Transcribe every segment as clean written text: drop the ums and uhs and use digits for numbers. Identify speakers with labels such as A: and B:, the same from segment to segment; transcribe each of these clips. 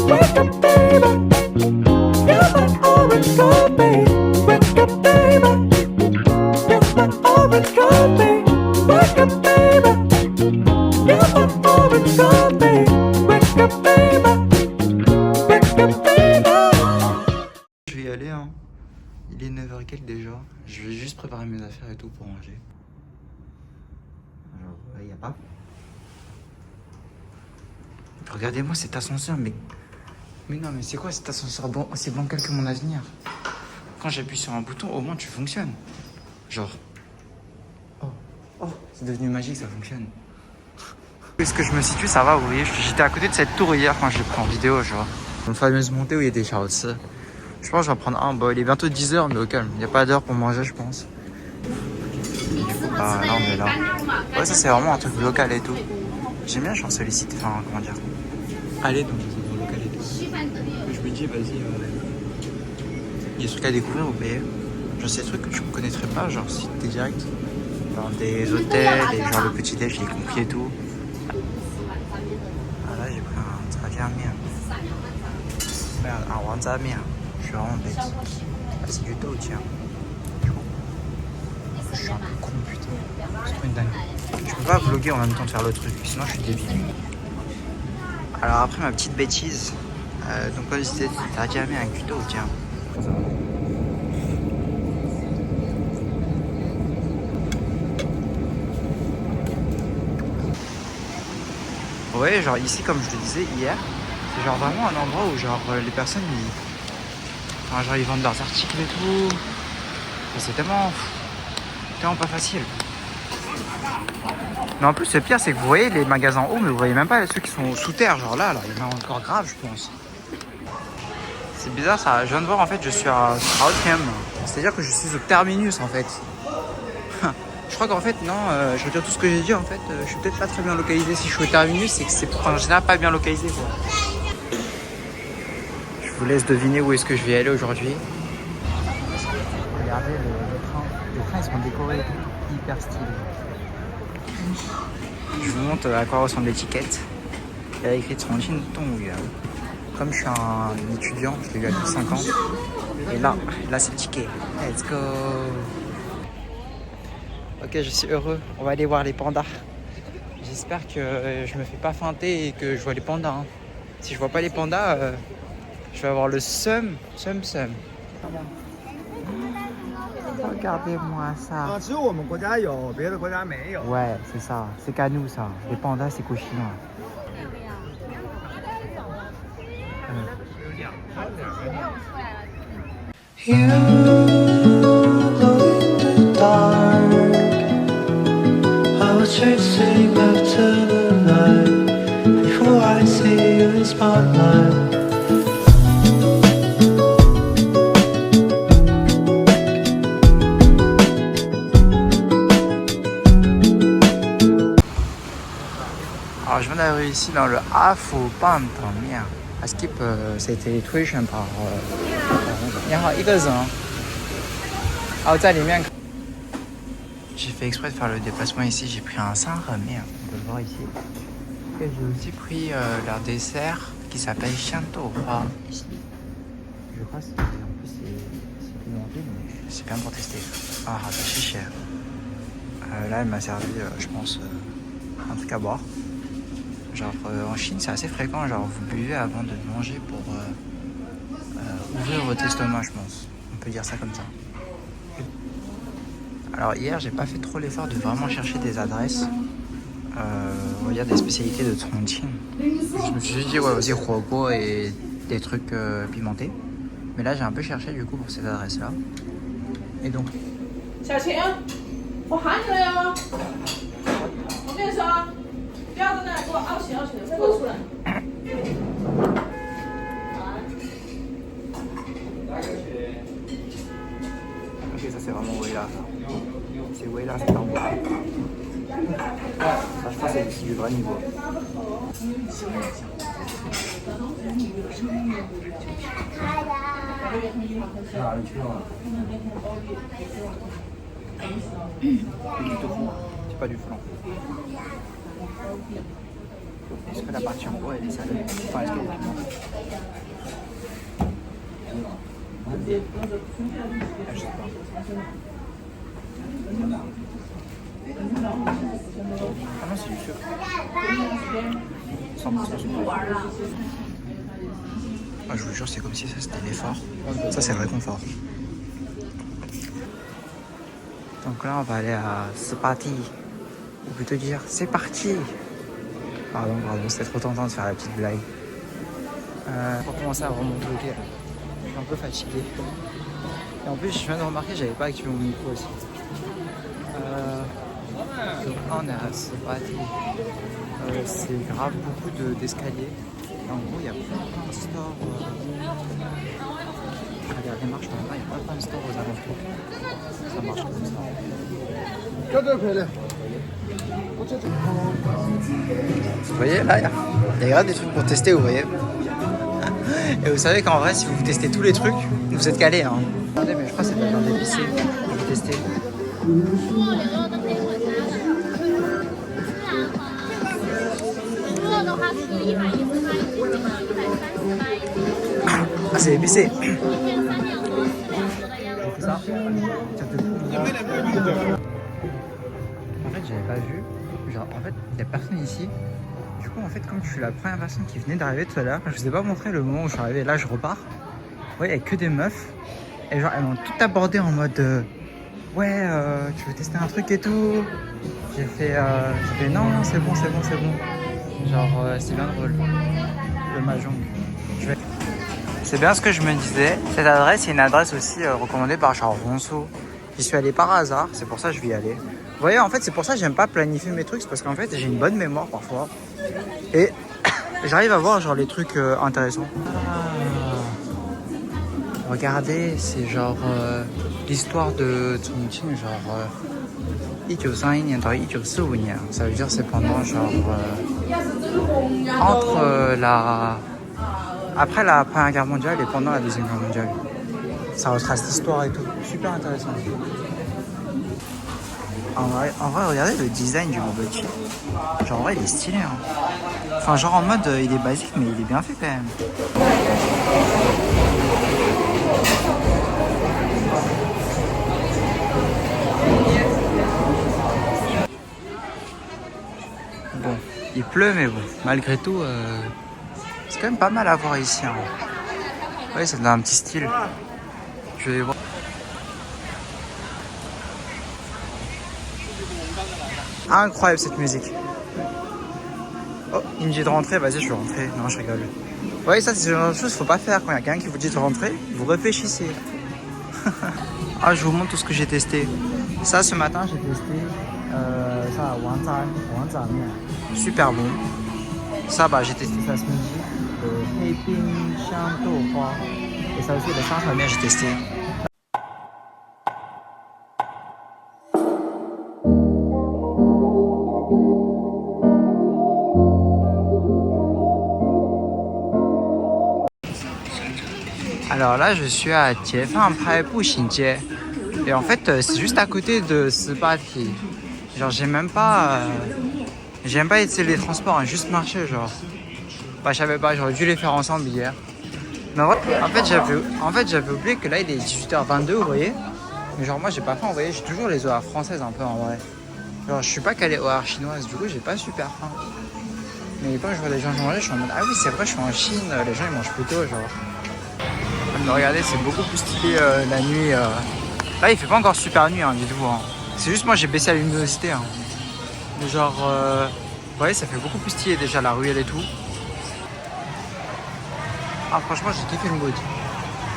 A: Wake up, baby. You're my oracle, babe. Wake up, baby. You're my oracle, babe. Wake up, baby. You're my oracle, babe. Wake up, baby. Wake up, baby.
B: Je vais y aller, hein. Il est 9h quelques déjà. Je vais juste préparer mes affaires et tout pour manger. Alors, il y a pas. Regardez-moi cet ascenseur, mais non, mais c'est quoi cet ascenseur bon, aussi bancal que mon avenir? Quand j'appuie sur un bouton, au moins tu fonctionnes. Genre. Oh, c'est devenu magique, ça fonctionne. Est-ce que je me situe, ça va, vous voyez, j'étais à côté de cette tour hier quand je l'ai pris en vidéo, genre. Une fameuse montée où il y a des chars. Je pense que je vais en prendre un. Bon, il est bientôt 10h, mais au calme. Il n'y a pas d'heure pour manger, je pense. Ah, là, on est là. Ouais, ça, c'est vraiment un truc local et tout. J'aime bien, genre, solliciter, enfin, comment dire. Aller dans des endroits locaux et tout. Je me dis, vas-y, il y a des trucs à découvrir, vous payez. Genre, c'est des trucs que tu ne connaîtrais pas, genre, si t'es direct. Dans des hôtels, et genre, le petit-déj, je l'ai compris et tout. Ah, là, j'ai pris un traviamien. Merde, un wanzamien. Je suis vraiment bête. Ah, c'est du dos, tiens. Je suis un peu con, putain. C'est trop une dingue. Je peux pas vlogger en même temps de faire le truc, sinon je suis débile. Alors après ma petite bêtise, donc comme je disais, t'as jamais un cuto, tiens. Ouais, genre ici, comme je te disais hier, c'est genre vraiment un endroit où genre les personnes enfin, genre ils vendent leurs articles et tout. Et c'est tellement pas facile. Mais en plus, le pire, c'est que vous voyez les magasins en haut, mais vous voyez même pas ceux qui sont sous terre. Genre là, il y en a encore grave, je pense. C'est bizarre ça. Je viens de voir, en fait, je suis à Outham. C'est-à-dire que je suis au terminus, en fait. Je crois qu'en fait, non, je retire tout ce que j'ai dit, en fait. Je suis peut-être pas très bien localisé. Si je suis au terminus, c'est que c'est en général pas bien localisé, quoi. Je vous laisse deviner où est-ce que je vais aller aujourd'hui. Regardez le train. Les trains, ils sont décorés hyper stylés. Je vous montre à quoi ressemble l'étiquette. Il y a écrit Chongqing Dongyuan. Comme je suis un étudiant, je l'ai eu à 10,50. Et là c'est le ticket. Let's go. Ok, je suis heureux. On va aller voir les pandas. J'espère que je me fais pas feinter et que je vois les pandas. Hein. Si je vois pas les pandas, je vais avoir le seum. Regardez-moi ça. Ouais, c'est ça. C'est qu'à nous, ça. Les pandas, c'est qu'aux Chinois.
A: You glow in the dark. I was chasing after the night before I see you in spotlight.
B: Alors, je viens d'arriver ici dans le Afu Bantamien. À Skip, ça a été tuition par. 你好，一个人。哦，在里面。J'ai fait exprès de faire le déplacement ici. J'ai pris un Sanhemen, on peut le voir ici. Et j'ai aussi pris leur dessert qui s'appelle Shantou ici. Je crois que en plus c'est pimenté, mais c'est bien pour tester. Ah, c'est cher. Là, elle m'a servi, je pense, un truc à boire. Genre en Chine, c'est assez fréquent. Genre vous buvez avant de manger pour ouvrir votre estomac, je pense. On peut dire ça comme ça. Alors hier, j'ai pas fait trop l'effort de vraiment chercher des adresses. On va dire des spécialités de Chongqing. Je me suis dit, ouais, aussi huoguo et des trucs pimentés. Mais là, j'ai un peu cherché du coup pour ces adresses-là. Et donc.
C: 小晴，我喊你了哟！我跟你说，不要在那里给我凹起，再给我出来。
B: Ok, ça c'est vraiment Wella. C'est Wella, c'est en bois. Ça, je pense que c'est du vrai niveau. C'est du tofu, c'est pas du flan. Est-ce que la partie en haut elle est salée? Enfin, est-ce qu'elle est pimentée? Ah, je sais pas. Ah non, c'est du sucre. 100% sucre. Ah, je vous jure, c'est comme si ça c'était l'effort. Ça, c'est le réconfort. Donc là, on va aller à Spati. Ou plutôt dire, c'est parti. Pardon, c'était trop tentant de faire la petite blague. Pour commencer à remonter au quai. Je suis un peu fatigué. Et en plus, je viens de remarquer que j'avais pas activé mon micro aussi. Donc là, on est à Spati. C'est grave beaucoup d'escaliers. Et en gros, il y a plein de stores. Regarde les marches là-bas, il y a plein de stores aux alentours. Ça marche comme ça. Vous voyez là, il y a grave des trucs pour tester, vous voyez. Et vous savez qu'en vrai, si vous testez tous les trucs, vous êtes calé. Hein. Attendez, mais je crois que c'est de la viande épicée. Je vais tester. Ah, c'est épicé. J'ai fait ça. En fait, j'avais pas vu. Genre, en fait, il n'y a personne ici. Du coup, en fait, comme je suis la première personne qui venait d'arriver tout à l'heure, je vous ai pas montré le moment où je suis arrivé. Là, je repars. Vous voyez, il n'y a que des meufs. Et genre, elles m'ont tout abordé en mode ouais, tu veux tester un truc et tout. J'ai fait non, c'est bon. Genre, c'est bien drôle. Le mahjong. C'est bien ce que je me disais. Cette adresse, c'est une adresse aussi recommandée par Charles Ronceau. J'y suis allé par hasard, c'est pour ça que je vais y aller. Vous voyez, en fait, c'est pour ça que j'aime pas planifier mes trucs, c'est parce qu'en fait, j'ai une bonne mémoire parfois. Et j'arrive à voir genre les trucs intéressants. Regardez, c'est genre l'histoire de Chongqing, genre 1931年到1945年. Ça veut dire c'est pendant genre entre après la Première Guerre mondiale et pendant la Deuxième Guerre mondiale. Ça retrace l'histoire et tout. Super intéressant. En vrai, regardez le design du Bobochi. Genre en vrai, il est stylé. Hein. Enfin, genre en mode, il est basique, mais il est bien fait quand même. Bon, il pleut, mais bon, malgré tout, c'est quand même pas mal à voir ici. Hein. Ouais, c'est dans un petit style. Je vais voir. Incroyable cette musique. Oh, il me dit de rentrer, vas-y, je vais rentrer. Non, je rigole. Vous voyez, ça, c'est le genre de choses qu'il faut pas faire quand il y a quelqu'un qui vous dit de rentrer. Vous réfléchissez. Ah, je vous montre tout ce que j'ai testé. Ça, ce matin, j'ai testé ça, Wangzha Mian. Super bon. Ça, bah, j'ai testé ça ce midi. Le Heiping Xiang Dou Hua. Et ça aussi, le Shangshao Mian, j'ai testé. Alors là, je suis à Jiefangpai Buxinjie. Et en fait, c'est juste à côté de Spati. Genre, j'ai même pas essayé les transports, hein, juste marché, genre. Bah, je savais pas, j'aurais dû les faire ensemble hier. Mais en fait, j'avais oublié que là, il est 18h22, vous voyez. Mais genre, moi, j'ai pas faim, vous voyez, j'ai toujours les horaires françaises un peu en vrai. Genre, je suis pas calé horaires chinoises, du coup, j'ai pas super faim. Mais quand je vois les gens manger, je suis en mode, ah oui, c'est vrai, je suis en Chine, les gens, ils mangent plus tôt, genre. Mais regardez, c'est beaucoup plus stylé la nuit. Là, il fait pas encore super nuit, hein, dites-vous. Hein. C'est juste moi, j'ai baissé la luminosité. Hein. Mais genre, vous voyez, ça fait beaucoup plus stylé déjà la ruelle et tout. Ah, franchement, j'ai kiffé le mood.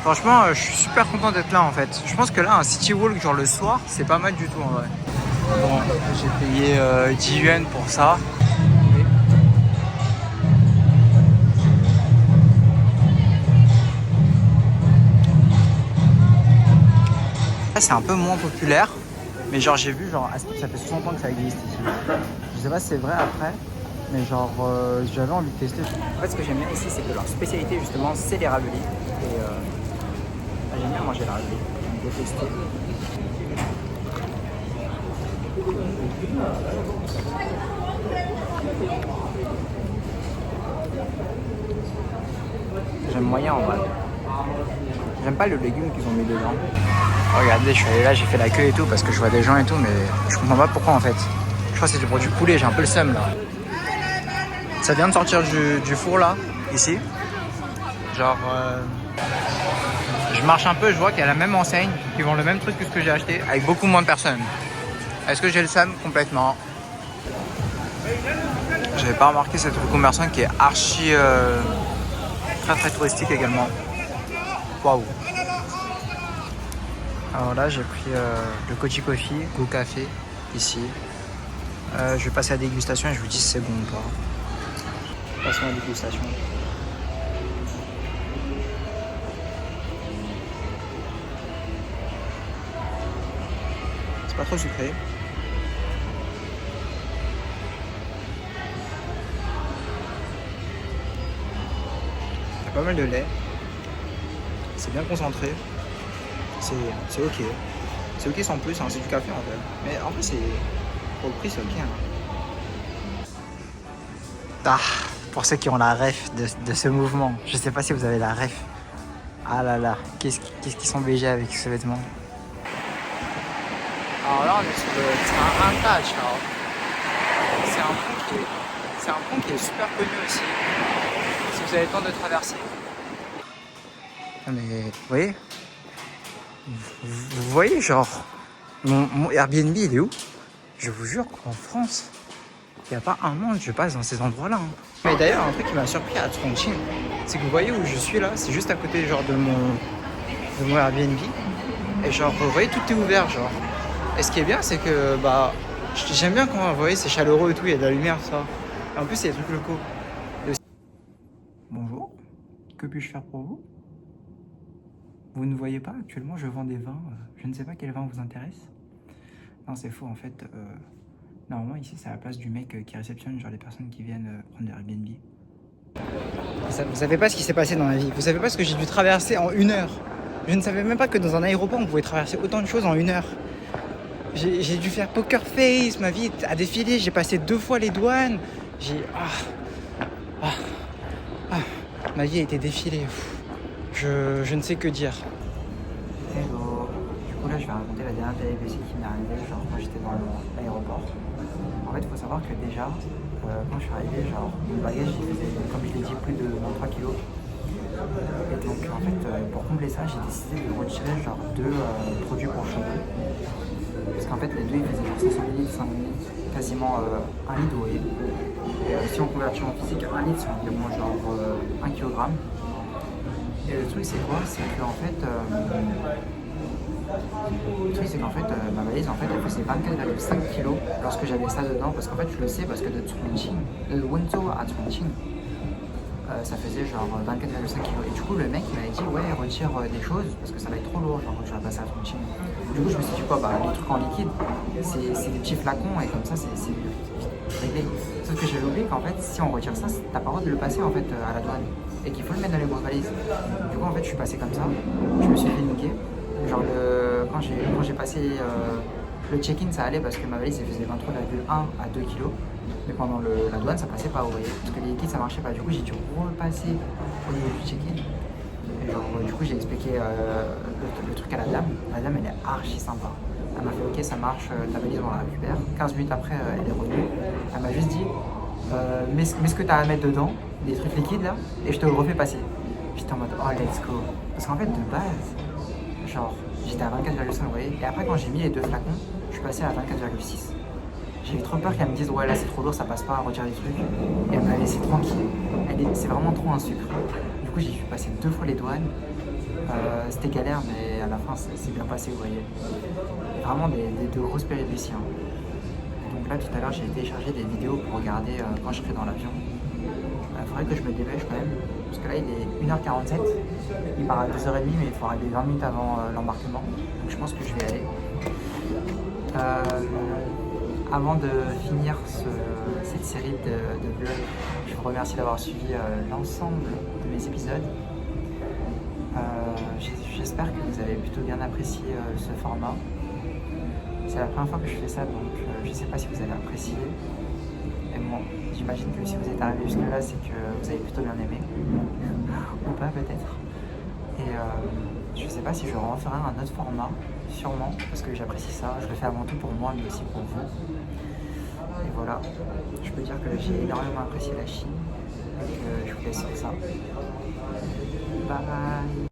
B: Franchement, je suis super content d'être là en fait. Je pense que là, un city walk, genre le soir, c'est pas mal du tout en vrai. Bon, j'ai payé 10 yuan pour ça. C'est un peu moins populaire, mais genre j'ai vu, genre ça fait 60 ans que ça existe ici. Je sais pas si c'est vrai après, mais genre j'avais envie de tester. En fait, ce que j'aime bien ici, c'est que leur spécialité justement, c'est les raviolis. Et j'aime bien manger les raviolis, j'aime bien tester. J'aime moyen en vrai. J'aime pas le légume qu'ils ont mis dedans. Regardez, je suis allé là, j'ai fait la queue et tout parce que je vois des gens et tout, mais je comprends pas pourquoi en fait. Je crois que c'est du produit poulet, j'ai un peu le seum là. Ça vient de sortir du four là, ici. Genre, je marche un peu, je vois qu'il y a la même enseigne, qui vend le même truc que ce que j'ai acheté, avec beaucoup moins de personnes. Est-ce que j'ai le seum? Complètement. J'avais pas remarqué cette rue commerçant qui est archi très touristique également. Waouh. Alors là j'ai pris le Kochi Coffee, Go Café ici. Je vais passer à la dégustation et je vous dis si c'est bon ou pas. Passons à la dégustation. C'est pas trop sucré. Il y a pas mal de lait. C'est bien concentré. C'est ok. C'est ok sans plus, hein. C'est du café en fait. Mais en fait, pour le prix, c'est ok. Hein. Ah, pour ceux qui ont la ref de ce mouvement, je sais pas si vous avez la ref. Ah là là, qu'est-ce qu'ils sont BG avec ce vêtement. Alors là, on est sur le train Antach. C'est un pont qui est super connu aussi. Si vous avez le temps de traverser. Mais vous voyez, vous voyez genre mon Airbnb il est où? Je vous jure qu'en France il n'y a pas un monde je passe dans ces endroits là. Hein. Mais d'ailleurs un truc qui m'a surpris à Chongqing, c'est que vous voyez où je suis là, c'est juste à côté genre de mon Airbnb et genre vous voyez tout est ouvert genre. Et ce qui est bien c'est que bah j'aime bien quand vous voyez c'est chaleureux et tout, il y a de la lumière ça. Et en plus c'est des trucs locaux. Bonjour, que puis-je faire pour vous? Vous ne voyez pas, actuellement je vends des vins, je ne sais pas quel vin vous intéresse. Non c'est faux en fait, normalement ici c'est à la place du mec qui réceptionne genre les personnes qui viennent prendre des Airbnb. Vous savez pas ce qui s'est passé dans ma vie, vous savez pas ce que j'ai dû traverser en 1 heure. Je ne savais même pas que dans un aéroport on pouvait traverser autant de choses en 1 heure. J'ai dû faire poker face, ma vie a défilé, j'ai passé 2 fois les douanes, ma vie a été défilée. Je ne sais que dire. Hello. Du coup là je vais raconter la dernière péripétie qui m'est arrivée genre quand j'étais dans l'aéroport. En fait il faut savoir que déjà quand je suis arrivé genre mon bagage il faisait comme je l'ai dit plus de 23 kilos. Et donc en fait pour combler ça j'ai décidé de retirer genre 2 produits pour cheveux. Parce qu'en fait les deux ils faisaient genre 500 ml, 5 ml, quasiment 1 litre d'eau. Si on convertit en physique 1 litre c'est environ genre 1 kg. Et le truc c'est quoi? C'est qu'en fait, ma valise en fait elle faisait 24,5 kg lorsque j'avais ça dedans parce qu'en fait je le sais parce que de Wenzhou à Chongqing ça faisait genre 24,5 kg et du coup le mec il m'avait dit ouais retire des choses parce que ça va être trop lourd genre quand tu vas passer à Chongqing. Du coup je me suis dit quoi bah les trucs en liquide c'est des petits flacons et comme ça c'est réglé. Sauf que j'avais oublié qu'en fait si on retire ça t'as pas le droit de le passer en fait à la douane. Et qu'il faut le mettre dans les grosses valises. Du coup en fait je suis passé comme ça, je me suis fait niquer. Genre quand j'ai passé le check-in ça allait parce que ma valise elle faisait 23,1 à 2 kg. Mais pendant la douane ça passait pas, vous voyez, parce que les liquides ça marchait pas. Du coup j'ai dû repasser au niveau du check-in. Et genre du coup j'ai expliqué le truc à la dame. La dame elle est archi sympa. Elle m'a fait ok ça marche, ta valise on la récupère. 15 minutes après elle est revenue. Elle m'a juste dit mets ce que tu as à mettre dedans, des trucs liquides là, et je te le refais passer. J'étais en mode oh let's go. Parce qu'en fait de base, genre j'étais à 24,5 vous voyez, et après quand j'ai mis les 2 flacons, je suis passé à 24,6. J'ai eu trop peur qu'elle me dise ouais là c'est trop lourd, ça passe pas, retire des trucs. Et elle m'a laissé tranquille. C'est vraiment trop un sucre. Du coup j'ai dû passer 2 fois les douanes. C'était galère mais à la fin c'est bien passé vous voyez. Vraiment de grosses péripéties. Hein. Donc là tout à l'heure j'ai téléchargé des vidéos pour regarder quand je serai dans l'avion. Il faudrait que je me dépêche quand même, parce que là il est 1h47, il part à 2h30 mais il faut arriver 20 minutes avant l'embarquement, donc je pense que je vais y aller. Avant de finir cette série de vlogs, je vous remercie d'avoir suivi l'ensemble de mes épisodes. J'espère que vous avez plutôt bien apprécié ce format. C'est la première fois que je fais ça, donc je ne sais pas si vous avez apprécié. Et bon, j'imagine que si vous êtes arrivé jusque là, c'est que vous avez plutôt bien aimé. Ou pas peut-être. Et je sais pas si je referai un autre format, sûrement, parce que j'apprécie ça. Je le fais avant tout pour moi, mais aussi pour vous. Et voilà, je peux dire que j'ai énormément apprécié la Chine. Donc je vous laisse sur ça. Bye bye.